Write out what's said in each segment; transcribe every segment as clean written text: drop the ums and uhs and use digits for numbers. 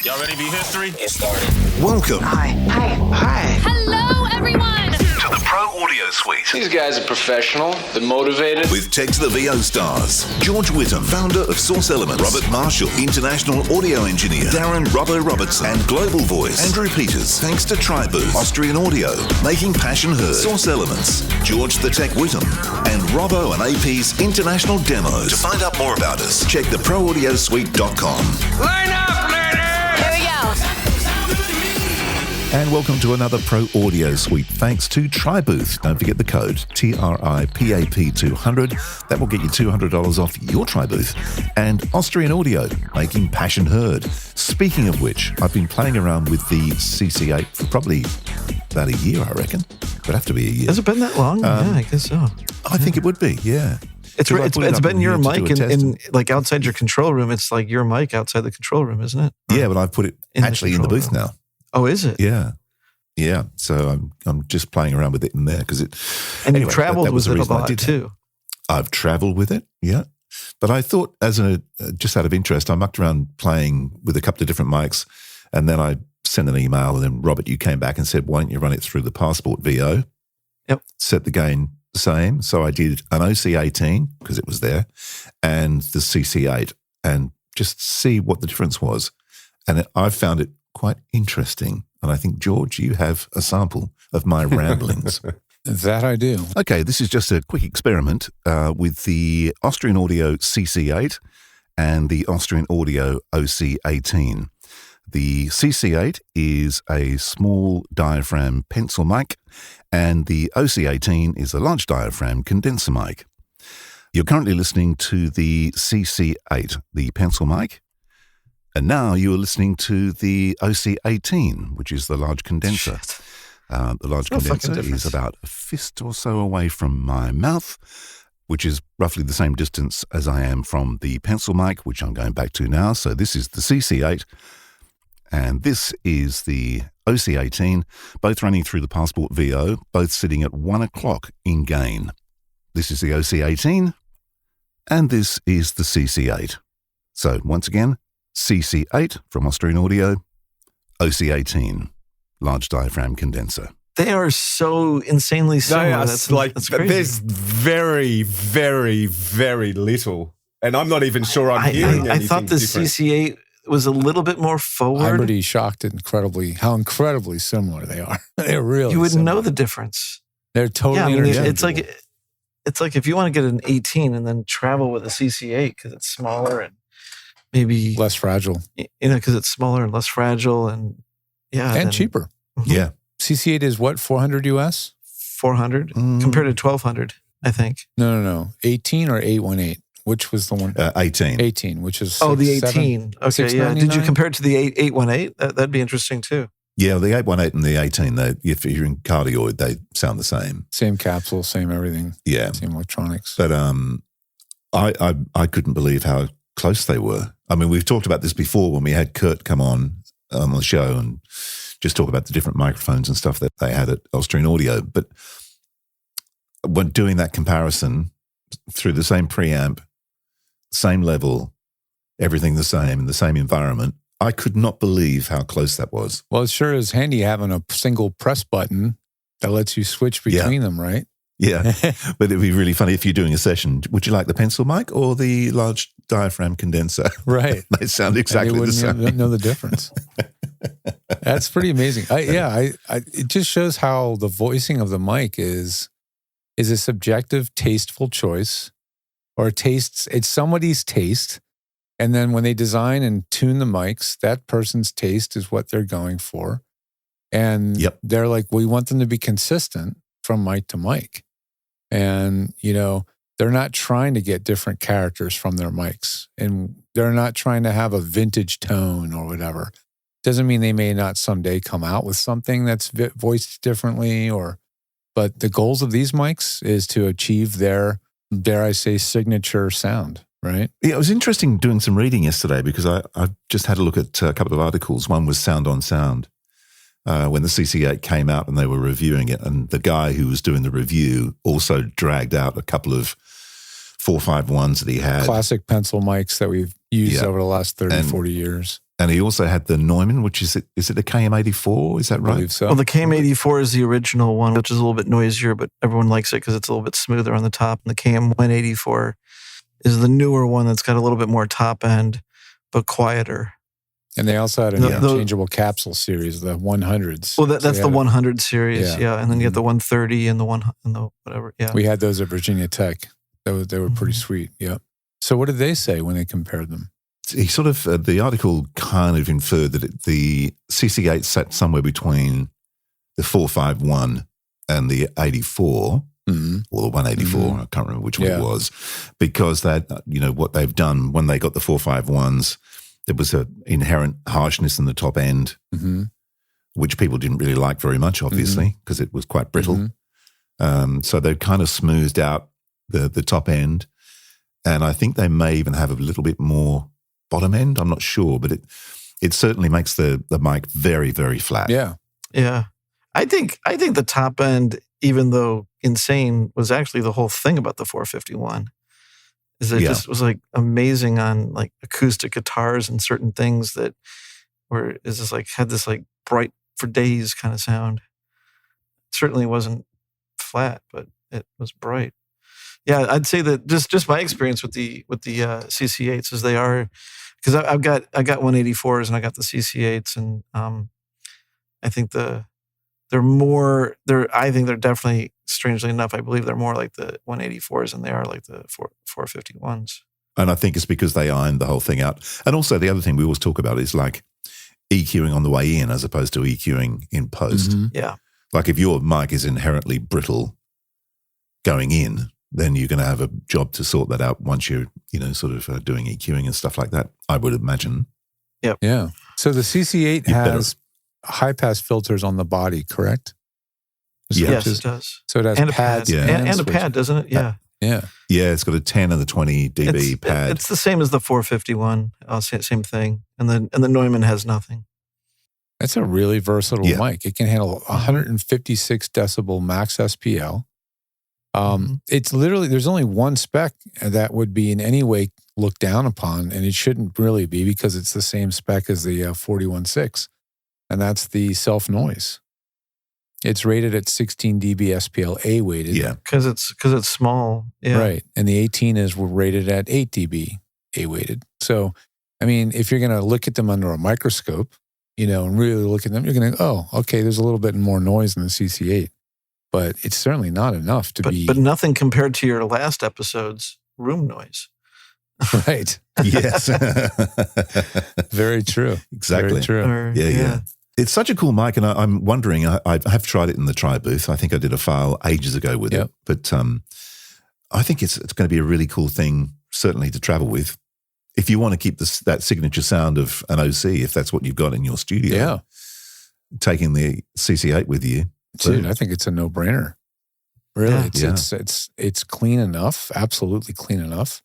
Y'all ready to be history? Get started. Welcome. Hi. Hello, everyone. To the Pro Audio Suite. These guys are professional. They're motivated. With Tech to the VO stars. George Whittam, founder of Source Elements. Robert Marshall, international audio engineer. Darren Robbo Robertson. And global voice. Andrew Peters. Thanks to Tribooth. Austrian audio. Making passion heard. Source Elements. George the Tech Whittam. And Robbo and AP's international demos. To find out more about us, check theproaudiosuite.com. Line up, ladies! Here we go. And welcome to another Pro Audio Suite. Thanks to Tribooth. Don't forget the code TRIPAP200. That will get you $200 off your Tribooth. And Austrian Audio, making passion heard. Speaking of which, I've been playing around with the CC8 for probably about a year, I reckon. Would have to be a year. Has it been that long? Yeah, I guess so. I think it would be, yeah. It's been your mic in like outside your control room. It's like your mic outside the control room, isn't it? Yeah, but I've put it actually in the booth now. Oh, is it? Yeah. So I'm just playing around with it in there because it. And anyway, you've traveled with it a lot too. I've traveled with it, yeah. But I thought, just out of interest, I mucked around playing with a couple of different mics, and then I sent an email, and then Robert, you came back and said, "Why don't you run it through the PASport VO?" Yep. Set the gain the same. So I did an OC18 because it was there, and the CC8, and just see what the difference was. And I found it quite interesting. And I think, George, you have a sample of my ramblings. That I do. Okay, this is just a quick experiment with the Austrian Audio CC8 and the Austrian Audio OC18. The CC8 is a small diaphragm pencil mic, and the OC18 is a large diaphragm condenser mic. You're currently listening to the CC8, the pencil mic. And now you are listening to the OC18, which is the large condenser. The large condenser is about a fist or so away from my mouth, which is roughly the same distance as I am from the pencil mic, which I'm going back to now. So this is the CC8, and this is the OC18, both running through the PASport VO, both sitting at 1 o'clock in gain. This is the OC18, and this is the CC8. So once again, CC8 from Austrian Audio, OC18, large diaphragm condenser. They are so insanely similar. That's crazy. There's very, very, very little. And I'm not even sure I'm hearing anything I thought the different. CC8 was a little bit more forward. I'm pretty shocked at how incredibly similar they are. They're really You wouldn't similar. know the difference. They're totally interchangeable. It's like if you want to get an 18 and then travel with a CC8 because it's smaller and maybe less fragile. Because it's smaller and less fragile and cheaper. Yeah. CC8 is what, 400 US? 400 compared to 1200, I think. No. 18 or 818? Which was the one? 18. 18, which is the 18. Okay, yeah. Did you compare it to the 818? That'd be interesting too. Yeah, the 818 and the 18, if you're in cardioid, they sound the same. Same capsule, same everything. Yeah. Same electronics. But I couldn't believe how close they were. I mean, we've talked about this before when we had Kurt come on the show and just talk about the different microphones and stuff that they had at Austrian Audio. But when doing that comparison through the same preamp, same level, everything the same, in the same environment, I could not believe how close that was. Well, it sure is handy having a single press button that lets you switch between them, right? Yeah, but it'd be really funny if you're doing a session. Would you like the pencil mic or the large diaphragm condenser? Right. They sound exactly the same. You wouldn't know the difference. That's pretty amazing. It just shows how the voicing of the mic is a subjective, tasteful choice, or it's somebody's taste. And then when they design and tune the mics, that person's taste is what they're going for. And they're like, we want them to be consistent from mic to mic. And, they're not trying to get different characters from their mics. And they're not trying to have a vintage tone or whatever. Doesn't mean they may not someday come out with something that's voiced differently but the goals of these mics is to achieve their, dare I say, signature sound, right? Yeah, it was interesting doing some reading yesterday because I just had a look at a couple of articles. One was Sound on Sound when the CC8 came out and they were reviewing it. And the guy who was doing the review also dragged out a couple of 451s that he had. Classic pencil mics that we've used over the last 30, 40 years. And he also had the Neumann, which is it a KM84? Is that I right? believe so. Well, the KM84 is the original one, which is a little bit noisier, but everyone likes it because it's a little bit smoother on the top. And the KM184 is the newer one that's got a little bit more top end, but quieter. And they also had an The- interchangeable capsule series, the 100s. Well, that's So the they had 100 series, Yeah. yeah. And then you get Mhm. the 130 and the whatever, yeah. We had those at Virginia Tech. They were pretty Mhm. sweet. Yeah. So what did they say when they compared them? He sort of, the article kind of inferred that the CC8 sat somewhere between the 451 and the 84, Mm-hmm. or the 184, I can't remember which one Yeah. it was, because that, what they've done when they got the 451s, there was an inherent harshness in the top end, Mm-hmm. which people didn't really like very much, obviously, because it was quite brittle. So they've kind of smoothed out the top end. And I think they may even have a little bit more bottom end. I'm not sure, but it certainly makes the mic very, very flat. Yeah. Yeah. I think the top end, even though insane, was actually the whole thing about the 451. Is it Yeah. just was like amazing on like acoustic guitars and certain things that had this like bright for days kind of sound. Certainly wasn't flat, but it was bright. Yeah, I'd say that just my experience with the CC8s is they are, because I got 184s and I got the CC8s, and I think I think they're definitely, strangely enough, I believe they're more like the 184s than they are like the 451s. And I think it's because they ironed the whole thing out. And also the other thing we always talk about is like EQing on the way in as opposed to EQing in post. Mhm. Yeah. Like if your mic is inherently brittle going in, then you're going to have a job to sort that out once you're, sort of doing EQing and stuff like that, I would imagine. Yeah. So the CC8 You better- has high pass filters on the body, correct? The Yeah. Yes, switches? it does. So it has And a pads pad. Yeah. And a switches. pad, doesn't it? Yeah. Yeah. Yeah, it's got a 10 and the 20 dB pad. It's the same as the 451. Same thing. And the Neumann has nothing. It's a really versatile Yeah. mic. It can handle 156 decibel max SPL. It's literally, there's only one spec that would be in any way looked down upon, and it shouldn't really be because it's the same spec as the 41.6, and that's the self noise. It's rated at 16 dB SPL A weighted. Yeah. Because it's small. Yeah. Right. And the 18 is rated at 8 dB A weighted. So, I mean, if you're going to look at them under a microscope, and really look at them, you're going to, oh, okay, there's a little bit more noise in the CC8. But it's certainly not enough to be. But nothing compared to your last episode's room noise. Right. Yes. Very true. Exactly. Very true. Yeah. It's such a cool mic, and I'm wondering, I have tried it in the Tri booth. I think I did a file ages ago with Yep. it. But I think it's going to be a really cool thing, certainly to travel with. If you want to keep that signature sound of an OC, if that's what you've got in your studio, Yeah. taking the CC8 with you. Dude, I think it's a no-brainer. Really, Yeah. it's clean enough, absolutely clean enough.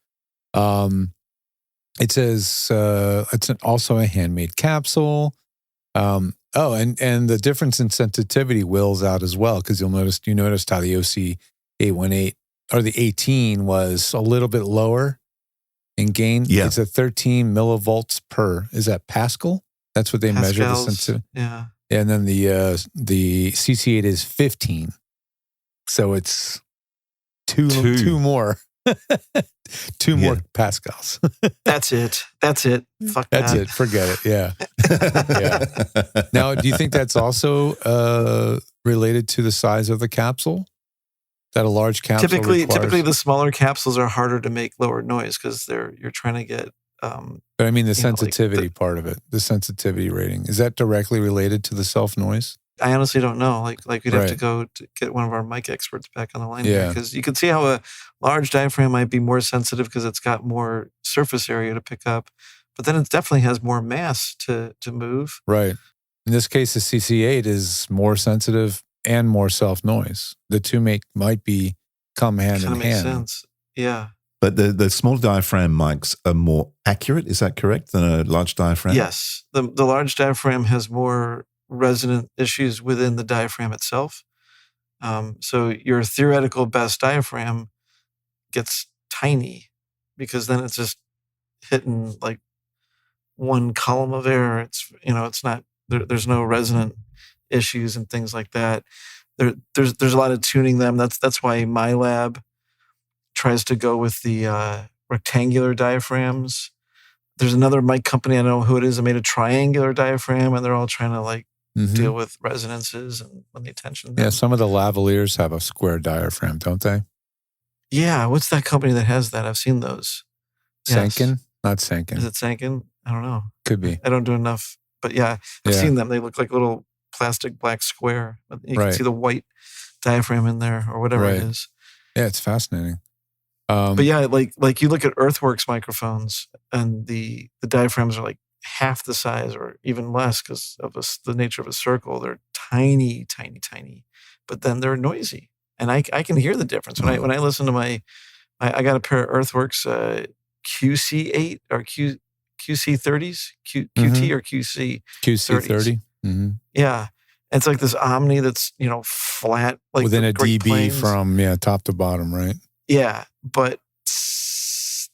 It says it's also a handmade capsule. And the difference in sensitivity wills out as well, because you noticed how the OC818 or the 18 was a little bit lower in gain. Yeah. It's a 13 millivolts per. Is that Pascal? That's what they measure the Pascals, sensitivity. yeah. And then the CC8 is 15. So it's two more. Two more Pascals. That's it. Fuck That's that. it. Forget it. Yeah. Yeah. Now, do you think that's also related to the size of the capsule? That a large capsule Typically, requires? the smaller capsules are harder to make lower noise because you're trying to get. But I mean, the you know, like sensitivity part of it, the sensitivity rating, is that directly related to the self noise? I honestly don't know. Like we'd have to Right. go to get one of our mic experts back on the line Yeah. because you could see how a large diaphragm might be more sensitive because it's got more surface area to pick up, but then it definitely has more mass to move. Right. In this case, the CC8 is more sensitive and more self noise. The two might come hand Kind in of makes hand. sense. Yeah. But the small diaphragm mics are more accurate, is that correct, than a large diaphragm? Yes. The large diaphragm has more resonant issues within the diaphragm itself. So your theoretical best diaphragm gets tiny because then it's just hitting like one column of air. It's it's not there's no resonant issues and things like that. There's a lot of tuning them. That's why my lab tries to go with the rectangular diaphragms. There's another mic company, I don't know who it is, that made a triangular diaphragm, and they're all trying to like deal with resonances and when the attention. Yeah, some of the lavaliers have a square diaphragm, don't they? Yeah, what's that company that has that? I've seen those. Sanken? Yes. Not Sanken. Is it Sanken? I don't know. Could be. I don't do enough. But yeah, I've seen them. They look like a little plastic black square. You can see the white diaphragm in there or whatever it is. Yeah, it's fascinating. But yeah, like you look at Earthworks microphones and the diaphragms are like half the size or even less because of the nature of a circle. They're tiny, tiny, tiny, but then they're noisy. And I can hear the difference. When I listen to I got a pair of Earthworks QC8 or QC30s, QT or QC. QC30. Mm-hmm. Yeah. It's like this Omni that's, flat. Like within a Great dB Plains. from, top to bottom, right? Yeah, but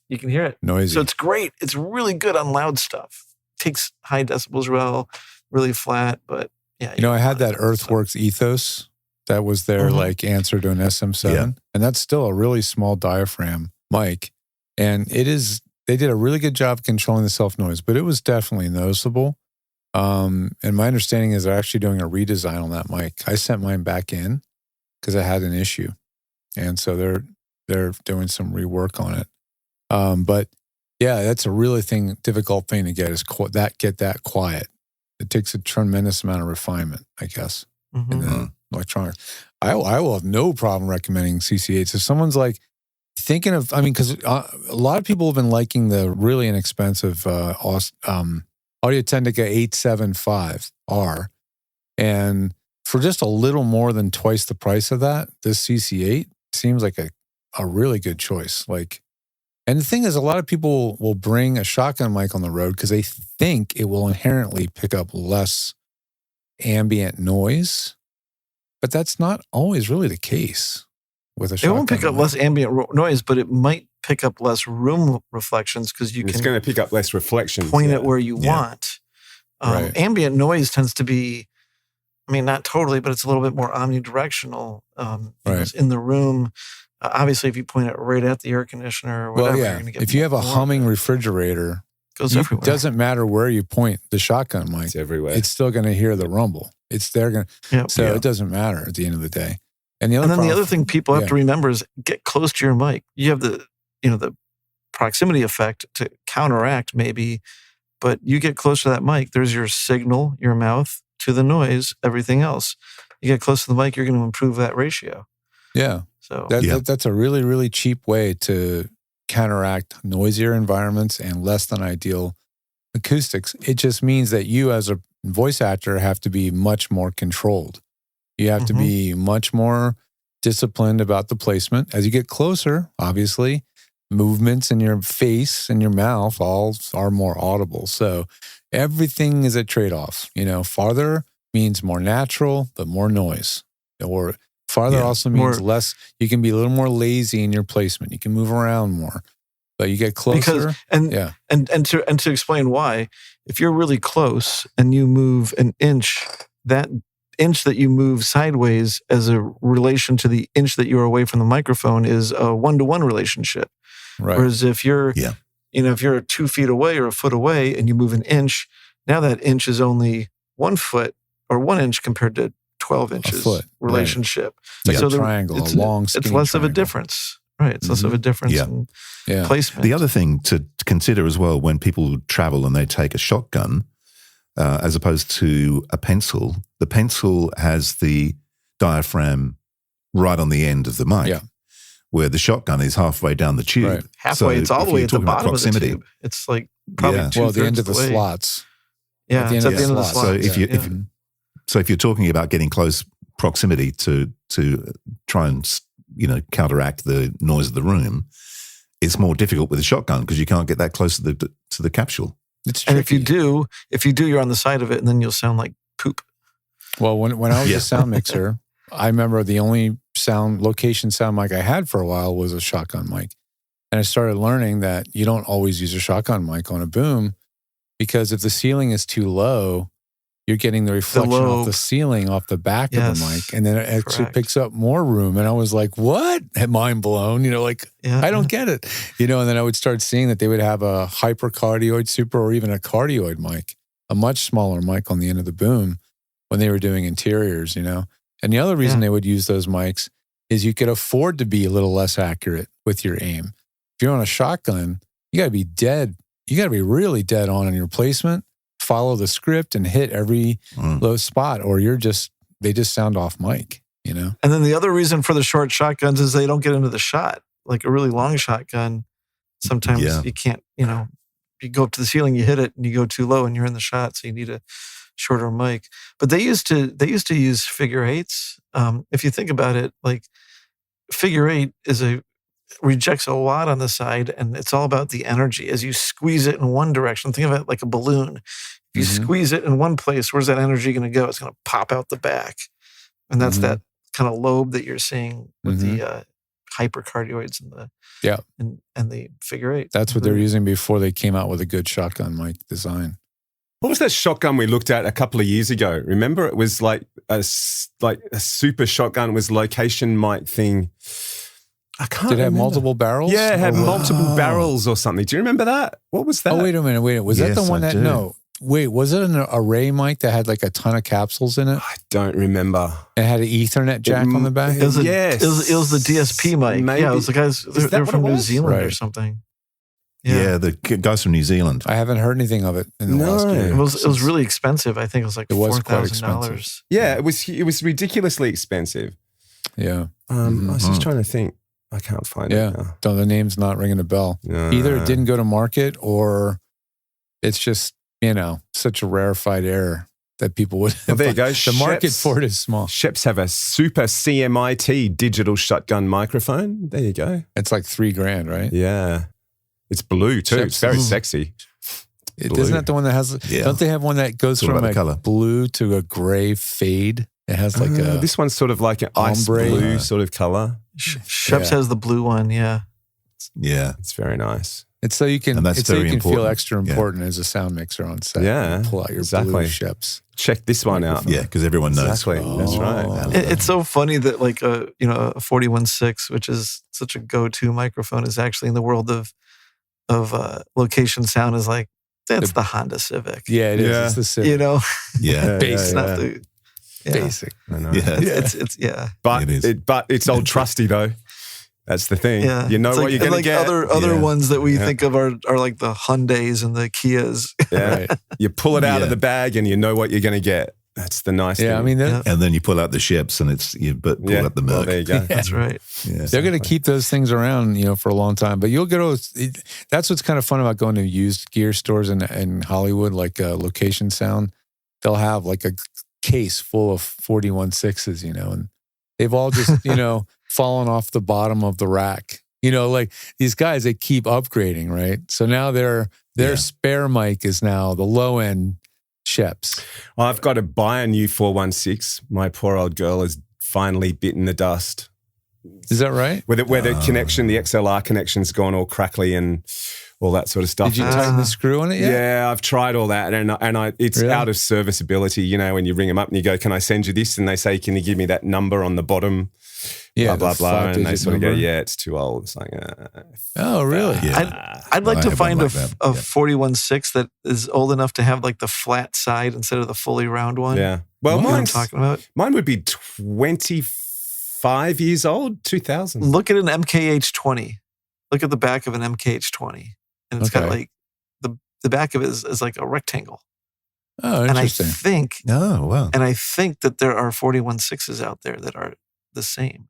you can hear it. Noisy. So it's great. It's really good on loud stuff. Takes high decibels well, really flat, but yeah. I had that Earthworks Ethos. That was their like answer to an SM7. And that's still a really small diaphragm mic. And they did a really good job controlling the self-noise, but it was definitely noticeable. And my understanding is they're actually doing a redesign on that mic. I sent mine back in because I had an issue. And so they're doing some rework on it. But yeah, that's a really difficult thing to get is get that quiet. It takes a tremendous amount of refinement, I guess, in the electronics. I will have no problem recommending CC8s. If someone's like thinking of, because a lot of people have been liking the really inexpensive Audio-Technica 875R. And for just a little more than twice the price of that, this CC8 seems like a really good choice. And the thing is, a lot of people will bring a shotgun mic on the road because they think it will inherently pick up less ambient noise, but that's not always really the case with a shotgun. It won't pick up less ambient noise, but it might pick up less room reflections because it's going to pick up less reflections. Point it where you want. Ambient noise tends to be, not totally, but it's a little bit more omnidirectional in the room. Obviously, if you point it right at the air conditioner or whatever, you're going to get if you have a humming refrigerator, goes everywhere. It doesn't matter where you point the shotgun mic. It's everywhere. It's still going to hear the rumble. It's there going to. So it doesn't matter at the end of the day. And the other thing people have to remember is get close to your mic. You have the proximity effect to counteract maybe, but you get close to that mic. There's your signal, your mouth to the noise, everything else. You get close to the mic, you're going to improve that ratio. Yeah. So that's a really, really cheap way to counteract noisier environments and less than ideal acoustics. It just means that you as a voice actor have to be much more controlled. You have to be much more disciplined about the placement. As you get closer, obviously, movements in your face and your mouth all are more audible. So everything is a trade-off. Farther means more natural, but more noise. Or farther also means less. You can be a little more lazy in your placement. You can move around more, but you get closer. And to explain why, if you're really close and you move an inch, that inch that you move sideways as a relation to the inch that you're away from the microphone is a 1-to-1 relationship. Right. Whereas if you're, if you're 2 feet away or a foot away and you move an inch, now that inch is only 1 foot or 1 inch compared to 12 inches relationship. It's like a triangle, a long skinny It's less triangle. of a difference. Right. It's less of a difference in placement. The other thing to consider as well when people travel and they take a shotgun, as opposed to a pencil, the pencil has the diaphragm right on the end of the mic, where the shotgun is halfway down the tube. Right. Halfway, it's all the way at the bottom of the tube. It's like probably the end of the slots. Yeah, it's at the end of the slots. So if you're talking about getting close proximity to try and counteract the noise of the room, it's more difficult with a shotgun because you can't get that close to the capsule. It's tricky. And if you do, you're on the side of it, and then you'll sound like poop. Well, when I was a sound mixer, I remember the only location sound mic I had for a while was a shotgun mic, and I started learning that you don't always use a shotgun mic on a boom because if the ceiling is too low, you're getting the reflection off the ceiling, off the back of the mic, and then it actually picks up more room. And I was like, what? Mind blown, I don't get it. And then I would start seeing that they would have a hypercardioid, super, or even a cardioid mic, a much smaller mic on the end of the boom when they were doing interiors, And the other reason they would use those mics is you could afford to be a little less accurate with your aim. If you're on a shotgun, you got to be dead. You got to be really dead on your placement. Follow the script and hit every low spot, or they just sound off mic, And then the other reason for the short shotguns is they don't get into the shot. Like a really long shotgun, sometimes you can't, you go up to the ceiling, you hit it, and you go too low, and you're in the shot, so you need a shorter mic. But they used to use figure eights. If you think about it, like figure eight rejects a lot on the side, and it's all about the energy. As you squeeze it in one direction, think of it like a balloon. If you squeeze it in one place, where's that energy going to go? It's going to pop out the back. And that's that kind of lobe that you're seeing with the hypercardioids and the figure eight. That's what they're using before they came out with a good shotgun mic design. What was that shotgun we looked at a couple of years ago? Remember, it was like a super shotgun. It was location mic thing. I can't remember. Did it have multiple barrels? Yeah, it had multiple barrels or something. Do you remember that? What was that? Oh, wait a minute. Was that the one that, no. Wait, was it an array mic that had like a ton of capsules in it? I don't remember. It had an Ethernet jack on the back? It was the DSP mic. Maybe. Yeah, it was the guys, they were from New Zealand or something. Yeah, the guys from New Zealand. I haven't heard anything of it in the last year. It was really expensive. I think it was like $4,000. Yeah, it was ridiculously expensive. Yeah. I was just trying to think. I can't find it now. So the name's not ringing a bell. Either it didn't go to market or it's just, such a rarefied air that people would. Well, there you go. The market for it is small. Sheps have a super CMIT digital shotgun microphone. There you go. It's like $3,000, right? Yeah. It's blue too. It's very sexy. Isn't that the one that has, don't they have one that goes from a blue to a gray fade? It has like this one's sort of like an ice blue sort of color. Sheps has the blue one, yeah. It's very nice. It's so you can, feel extra important as a sound mixer on set. Yeah, pull out your blue Sheps. Check this one out. Yeah, because everyone knows. Exactly. That's right. It's so funny that like a 41.6, which is such a go-to microphone, is actually in the world of location sound is like, that's the Honda Civic. Yeah, it is. It's the Civic. Basic. Not the basic. I know. It's But it's old trusty though. That's the thing. Yeah. You know what you're going to get. Other ones that we think of are like the Hyundais and the Kias. Yeah. Right. You pull it out of the bag and you know what you're going to get. That's the nice thing. I mean, and then you pull out the Sheps and pull out the Merc. There you go. That's right. Yeah. They're going to keep those things around, for a long time. But you'll go to, that's what's kind of fun about going to used gear stores in Hollywood, like Location Sound. They'll have like a case full of 41.6s, and they've all just, fallen off the bottom of the rack. Like these guys, they keep upgrading, right? So now their spare mic is now the low end Sheps. I've got to buy a new 416. My poor old girl has finally bitten the dust. Is that right? Where the connection, the XLR connection's gone all crackly and all that sort of stuff. Did you tighten the screw on it yet? Yeah, I've tried all that, and it's out of serviceability. When you ring them up and you go, "Can I send you this?" and they say, "Can you give me that number on the bottom?" Yeah, blah blah, and they sort of go, "Yeah, it's too old." It's like, oh, really? I'd like to find a 41.6 that is old enough to have like the flat side instead of the fully round one. Yeah. Well, I'm talking about. Mine would be 25 years old, 2000. Look at an MKH20. Look at the back of an MKH20, and it's got like the back of it is like a rectangle. Oh, interesting. And I think that there are 41.6s out there that are the same.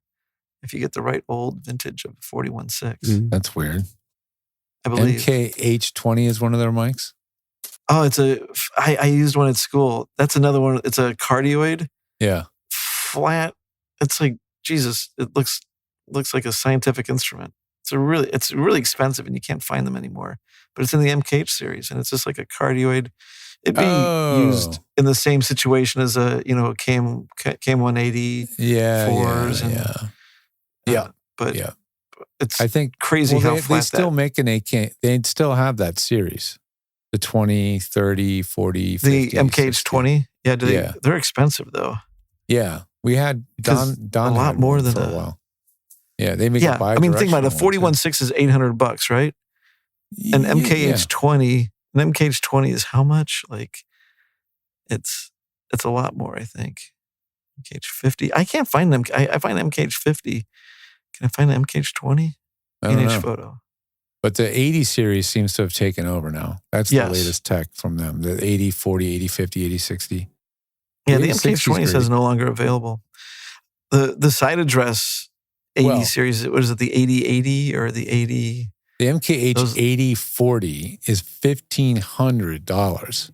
If you get the right old vintage of 41.6. That's weird. I believe. MKH20 is one of their mics? Oh, I used one at school. That's another one. It's a cardioid. Yeah. Flat. It's like, Jesus, it looks like a scientific instrument. It's really expensive and you can't find them anymore. But it's in the MKH series and it's just like a cardioid. It'd be used in the same situation as a KM 180 fours it's I think crazy how flat they still make an AK. They still have that series. The 20, 30, 40, 50. The MKH20? Yeah, they're expensive though. Yeah. We had Don a lot more than for a while. Yeah, they make it bi-directional. I mean, think about it. 41.6 is $800, right? An MKH20, an MKH20 is how much? Like, it's a lot more, I think. MKH50. I can't find them. I find MKH50. Can I find an MKH20? I don't know. Photo. But the 80 series seems to have taken over now. That's the latest tech from them. The 80, 40, 80, 50, 80, 60. Yeah, the MKH20 says no longer available. The site address 80 series, was it the 8080 or the 80? The MKH 8040 is $1,500.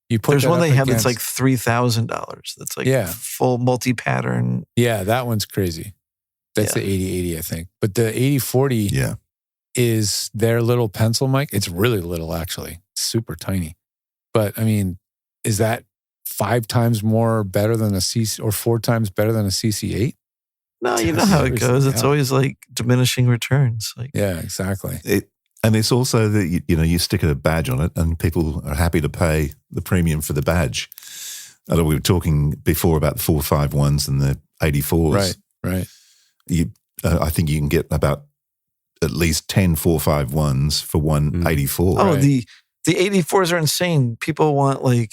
There's one they have that's like $3,000. That's like full multi-pattern. Yeah, that one's crazy. That's the 8080, I think. But the 8040 is their little pencil mic. It's really little, actually. It's super tiny. But, I mean, is that 5 times more better than a CC or 4 times better than a CC8? No, you know how it goes. It's always like diminishing returns. Like, yeah, exactly. And it's also that, you stick a badge on it and people are happy to pay the premium for the badge. I know we were talking before about the 451s and the 84s. Right. I think you can get about at least 10 451s for one 84. Oh, the 84s are insane. People want like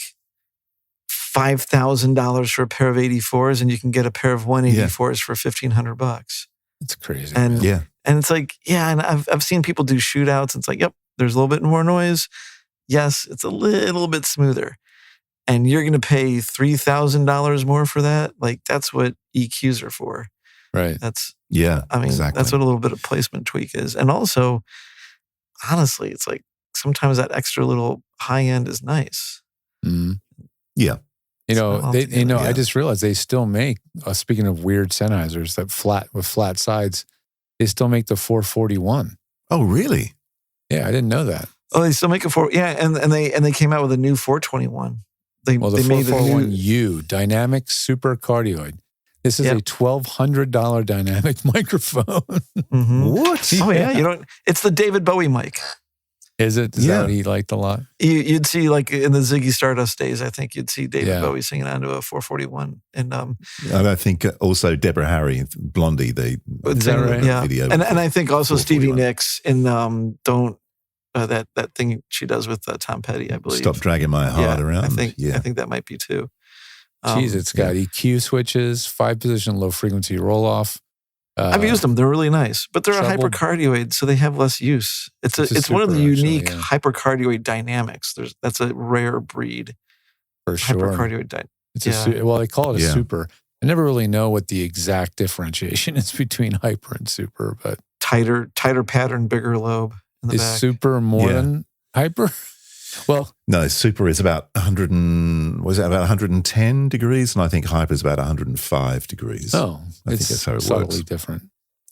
$5,000 for a pair of 84s, and you can get a pair of 184s for $1,500. It's crazy. And it's like, and I've seen people do shootouts. It's like, yep, there's a little bit more noise. Yes, it's a little bit smoother. And you're going to pay $3,000 more for that? Like, that's what EQs are for. Right. That's, exactly. That's what a little bit of placement tweak is. And also, honestly, it's like sometimes that extra little high end is nice. Mm-hmm. Yeah. I just realized they still make, speaking of weird Sennheisers, that flat sides, they still make the 441. Oh, really? Yeah, I didn't know that. Oh, they still make a and they came out with a new 421. The 441U, dynamic super cardioid. This is a $1,200 dynamic microphone. Mm-hmm. What? Oh yeah, it's the David Bowie mic. Is it? Is that what he liked a lot? You'd see, like, in the Ziggy Stardust days, I think you'd see David Bowie singing onto a 441. And I think also Deborah Harry, Blondie, is that right? Yeah. Video. And I think also Stevie Nicks in that thing she does with Tom Petty, I believe. Stop Dragging My Heart Around. I think that might be too. Jeez, it's got EQ switches, 5-position low frequency roll off. I've used them. They're really nice, but they're a hypercardioid, so they have less use. It's one of the unique hypercardioid dynamics. That's a rare breed. For sure. Hypercardioid they call it a super. I never really know what the exact differentiation is between hyper and super, but tighter pattern, bigger lobe in the back. Is super more than hyper? Well, no, super is about 110 degrees, and I think hyper is about 105 degrees. Oh, I think that's how it subtly works. Different.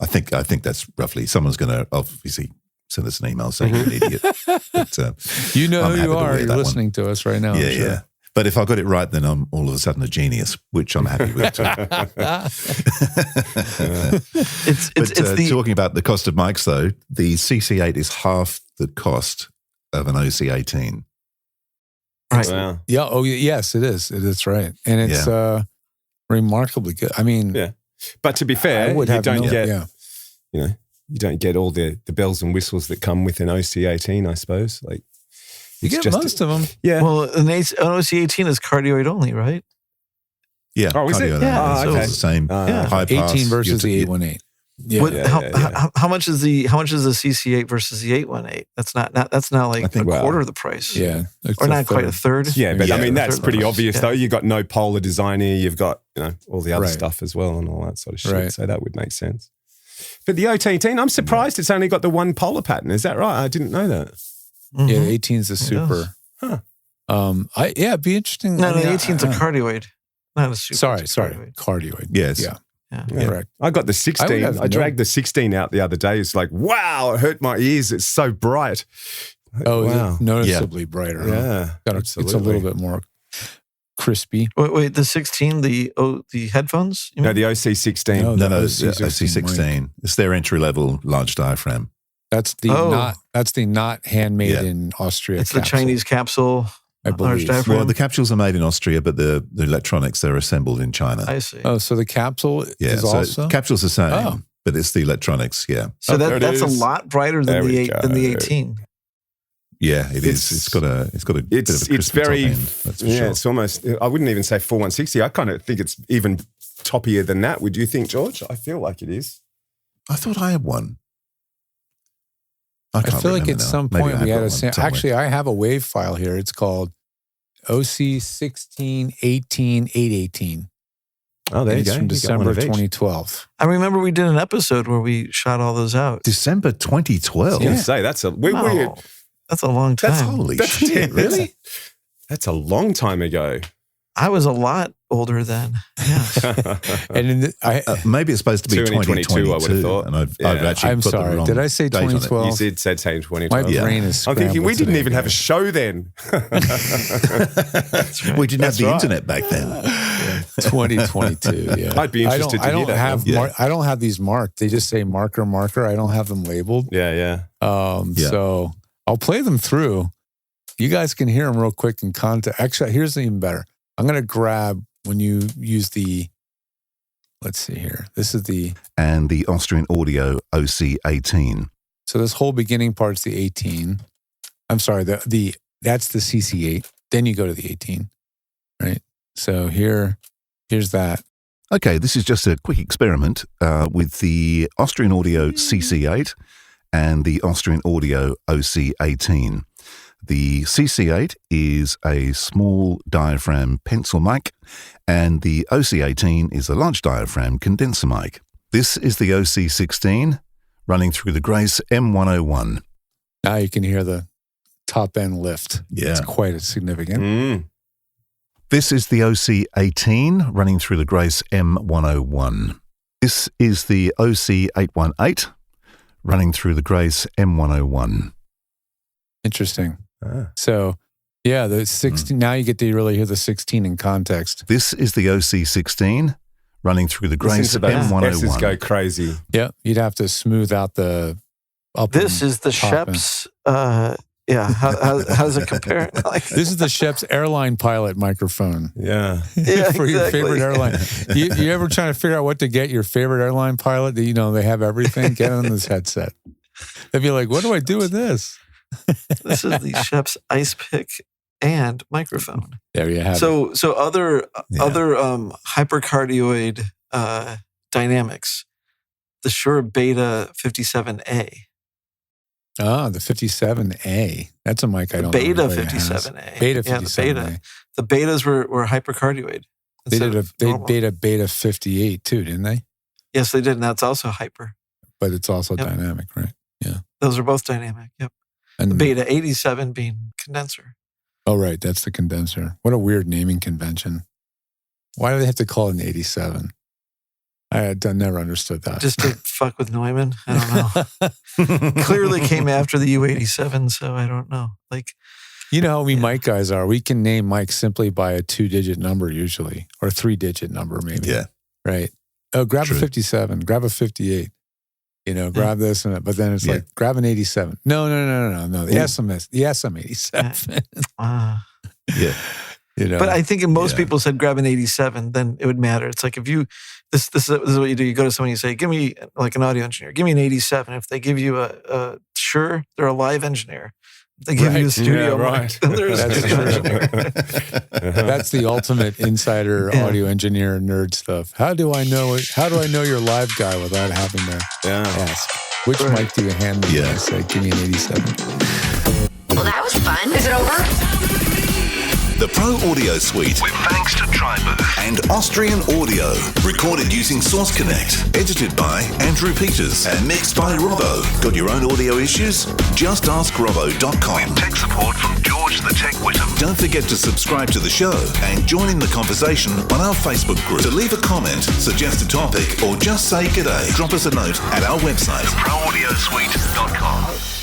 I think that's roughly. Someone's going to obviously send us an email saying you're an idiot. But, you know who you are. You're listening to us right now. Yeah, yeah. But if I got it right, then I'm all of a sudden a genius, which I'm happy with too. Talking about the cost of mics, though, the CC8 is half the cost of an OC18. Right. Wow. Yeah. Oh, yes, it is. It's right. And it's remarkably good. I mean, but to be fair, you don't get all the bells and whistles that come with an OC18, I suppose. Like, you get most of them. Yeah. Well, an OC18 is cardioid only, right? Yeah. Oh, is it? Yeah. So it's the same. High pass. 18 versus the 818. How much is the CC8 versus the 818? That's not like a quarter of the price. Yeah, or not quite a third. Yeah, but I mean that's pretty obvious though. You've got no polar design here. You've got all the other stuff as well and all that sort of shit. Right. So that would make sense. But the OC18, I'm surprised it's only got the one polar pattern. Is that right? I didn't know that. Mm-hmm. Yeah, the 18 is a super. Huh. It'd be interesting. No, the 18 is a cardioid, not a super. Sorry, cardioid. Yes. Yeah. Correct. I got the 16. I dragged the 16 out the other day. It's like, wow, it hurt my ears. It's so bright. Wow. Noticeably brighter. Yeah. Huh? It's a little bit more crispy. Wait, the 16, the headphones? No, the OC16. No, it's OC16. It's their entry level large diaphragm. That's the not handmade in Austria. It's capsule, the Chinese capsule. I large believe. diaphragm. Well, the capsules are made in Austria, but the electronics, they're assembled in China. I see. Oh, so the capsule is also? Capsule's the same, Oh. but it's the electronics, yeah. So there it that's a is. lot brighter than the 18. Yeah, it is. It's got a bit of a crispy top end, that's for sure. It's almost, I wouldn't even say 4160. I kind of think it's even toppier than that. Would you think, George? I feel like it is. I thought I had one. I can't feel like remember at now. some Maybe point I we have had got a one somewhere. actually, I have a wave file here. It's called OC18 18 818. Oh, there you It's go. from You got December one of of each. 2012. I remember we did an episode where we shot all those out. December 2012. I was going to say, that's a... Wow. That's a long time. Holy shit, really? That's a long time ago. I was a lot older then. Yes. And Maybe it's supposed to be 2022, 2022. I would have thought. And I've Yeah. actually I'm put the sorry. wrong Did I say date on it. 2012? You did say 2012. my brain is I'm thinking we scrambled didn't today, even have a guys. show then. We didn't have the right. internet back then. 2022. Yeah, I'd be interested to hear that. I don't have these marked. They just say marker. I don't have them labeled. Yeah. So I'll play them through. You guys can hear them real quick in context. Actually, here's even better. I'm going to grab when you use the. Let's see here. This is the. And the Austrian Audio OC18. So this whole beginning part's the 18. I'm sorry. That's the CC8. Then you go to the 18, right? So here's that. Okay, this is just a quick experiment with the Austrian Audio CC8 and the Austrian Audio OC18. The CC8 is a small diaphragm pencil mic, and the OC18 is a large diaphragm condenser mic. This is the OC16 running through the Grace M101. Now you can hear the top end lift. Yeah. It's quite significant. Mm. This is the OC18 running through the Grace M101. This is the OC818 running through the Grace M101. Interesting. So, yeah, the 16. Now you get to really hear the 16 in context. This is the OC16 running through the Grace M101. S's go crazy. Yeah, you'd have to smooth out the up. This and is the top end. Shep's. Yeah. How does it compare? This is the Shep's airline pilot microphone. Yeah. Yeah, For your exactly. favorite airline. You ever trying to figure out what to get your favorite airline pilot? They have everything. Get on this headset. They'd be like, what do I do with this? This is the Shep's ice pick and microphone. There you have it. So other hypercardioid dynamics. The Shure Beta 57A. Ah, the 57A. That's a mic I don't Beta know. Beta 57A. Beta Yeah, 57A. the betas were hypercardioid. They instead did of they normal. beta 58 too, didn't they? Yes, they did, and that's also hyper. But it's also Yep. dynamic, right? Yeah. Those are both dynamic. Yep. And The Beta 87 being condenser. oh, right, that's the condenser. What a weird naming convention. Why do they have to call it an 87? I never understood that. Just to fuck with Neumann. I don't know. Clearly came after the U87, so I don't know. Like, you know how we Yeah. mic guys are. We can name mics simply by a 2-digit number usually, or a 3-digit number maybe. Yeah. Right. Oh, grab True. a 57, grab a 58. Grab this and that. But then it's like, grab an 87. No. The SM87. Yeah. But I think if most people said grab an 87, then it would matter. It's like if you, this is what you do. You go to someone, you say, give me, like an audio engineer, give me an 87. If they give you a Shure, they're a live engineer. If they give you a studio mic, then they're a That's studio true. engineer. That's the ultimate insider audio engineer nerd stuff. How do I know it? How do I know you're a live guy without having to ask? Which mic do you hand me? Yeah. I say, give me an 87. Well, that was fun. Is it over? The Pro Audio Suite, with thanks to Tribooth and Austrian Audio. Recorded using Source Connect. Edited by Andrew Peters and mixed by Robbo. Got your own audio issues? Just ask Robbo.com. With tech support from George the Tech Whittam. Don't forget to subscribe to the show and join in the conversation on our Facebook group. To leave a comment, suggest a topic, or just say g'day, drop us a note at our website, theproaudiosuite.com.